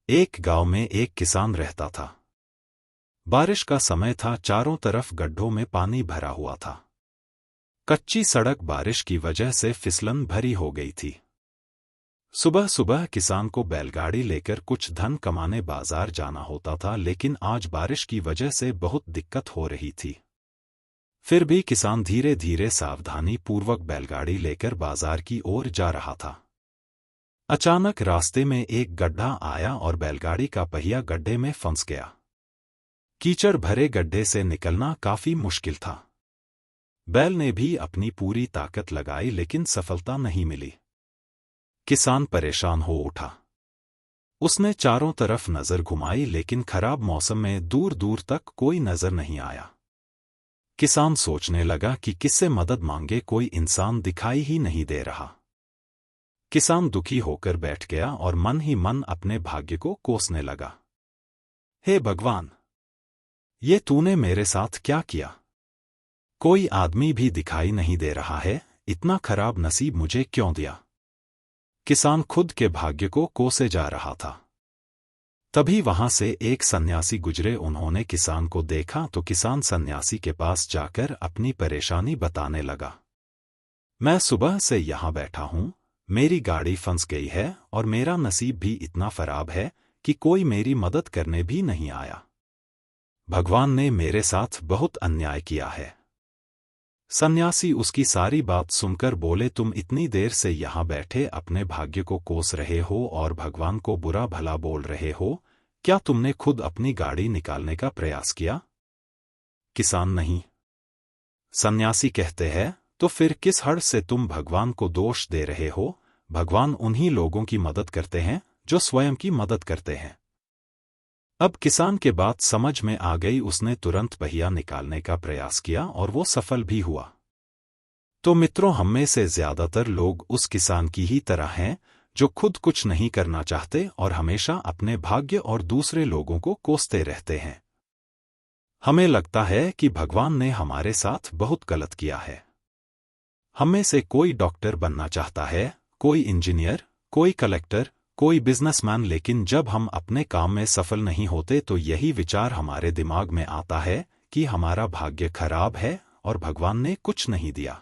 एक गांव में एक किसान रहता था। बारिश का समय था, चारों तरफ गड्ढों में पानी भरा हुआ था। कच्ची सड़क बारिश की वजह से फिसलन भरी हो गई थी। सुबह सुबह किसान को बैलगाड़ी लेकर कुछ धन कमाने बाजार जाना होता था, लेकिन आज बारिश की वजह से बहुत दिक्कत हो रही थी। फिर भी किसान धीरे धीरे सावधानी पूर्वक बैलगाड़ी लेकर बाजार की ओर जा रहा था। अचानक रास्ते में एक गड्ढा आया और बैलगाड़ी का पहिया गड्ढे में फंस गया। कीचड़ भरे गड्ढे से निकलना काफी मुश्किल था। बैल ने भी अपनी पूरी ताकत लगाई, लेकिन सफलता नहीं मिली। किसान परेशान हो उठा। उसने चारों तरफ नजर घुमाई, लेकिन खराब मौसम में दूर दूर तक कोई नजर नहीं आया। किसान सोचने लगा कि किससे मदद मांगे, कोई इंसान दिखाई ही नहीं दे रहा। किसान दुखी होकर बैठ गया और मन ही मन अपने भाग्य को कोसने लगा। हे भगवान, ये तूने मेरे साथ क्या किया? कोई आदमी भी दिखाई नहीं दे रहा है, इतना खराब नसीब मुझे क्यों दिया? किसान खुद के भाग्य को कोसे जा रहा था। तभी वहां से एक सन्यासी गुजरे। उन्होंने किसान को देखा तो किसान सन्यासी के पास जाकर अपनी परेशानी बताने लगा। मैं सुबह से यहां बैठा हूं, मेरी गाड़ी फंस गई है और मेरा नसीब भी इतना खराब है कि कोई मेरी मदद करने भी नहीं आया। भगवान ने मेरे साथ बहुत अन्याय किया है। सन्यासी उसकी सारी बात सुनकर बोले, तुम इतनी देर से यहाँ बैठे अपने भाग्य को कोस रहे हो और भगवान को बुरा भला बोल रहे हो। क्या तुमने खुद अपनी गाड़ी निकालने का प्रयास किया? किसान नहीं। सन्यासी कहते हैं, तो फिर किस हद से तुम भगवान को दोष दे रहे हो? भगवान उन्हीं लोगों की मदद करते हैं जो स्वयं की मदद करते हैं। अब किसान के बात समझ में आ गई। उसने तुरंत पहिया निकालने का प्रयास किया और वो सफल भी हुआ। तो मित्रों, हम में से ज्यादातर लोग उस किसान की ही तरह हैं जो खुद कुछ नहीं करना चाहते और हमेशा अपने भाग्य और दूसरे लोगों को कोसते रहते हैं। हमें लगता है कि भगवान ने हमारे साथ बहुत गलत किया है। हम में से कोई डॉक्टर बनना चाहता है, कोई इंजीनियर, कोई कलेक्टर, कोई बिजनेसमैन, लेकिन जब हम अपने काम में सफल नहीं होते तो यही विचार हमारे दिमाग में आता है कि हमारा भाग्य खराब है और भगवान ने कुछ नहीं दिया।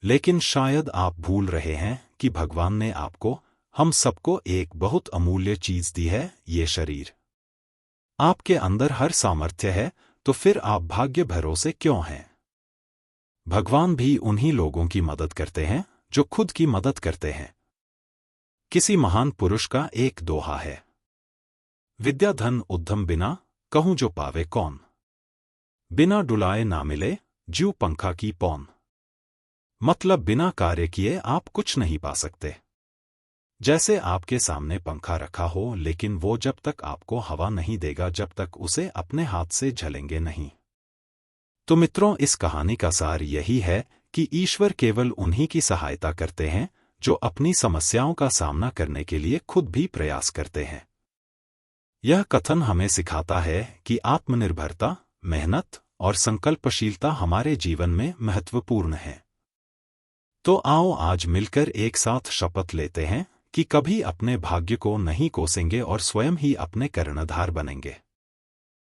लेकिन शायद आप भूल रहे हैं कि भगवान ने आपको, हम सबको एक बहुत अमूल्य चीज दी है, ये शरीर। आपके अंदर हर सामर्थ्य है, तो फिर आप भाग्य भरोसे क्यों हैं? भगवान भी उन्हीं लोगों की मदद करते हैं जो खुद की मदद करते हैं। किसी महान पुरुष का एक दोहा है, विद्या धन उद्यम बिना, कहूं जो पावे कौन। बिना डुलाए ना मिले, ज्यों पंखा की पौन। मतलब बिना कार्य किए आप कुछ नहीं पा सकते। जैसे आपके सामने पंखा रखा हो, लेकिन वो जब तक आपको हवा नहीं देगा, जब तक उसे अपने हाथ से झलेंगे नहीं। तो मित्रों, इस कहानी का सार यही है कि ईश्वर केवल उन्हीं की सहायता करते हैं जो अपनी समस्याओं का सामना करने के लिए खुद भी प्रयास करते हैं। यह कथन हमें सिखाता है कि आत्मनिर्भरता, मेहनत और संकल्पशीलता हमारे जीवन में महत्वपूर्ण है। तो आओ आज मिलकर एक साथ शपथ लेते हैं कि कभी अपने भाग्य को नहीं कोसेंगे और स्वयं ही अपने कर्णधार बनेंगे।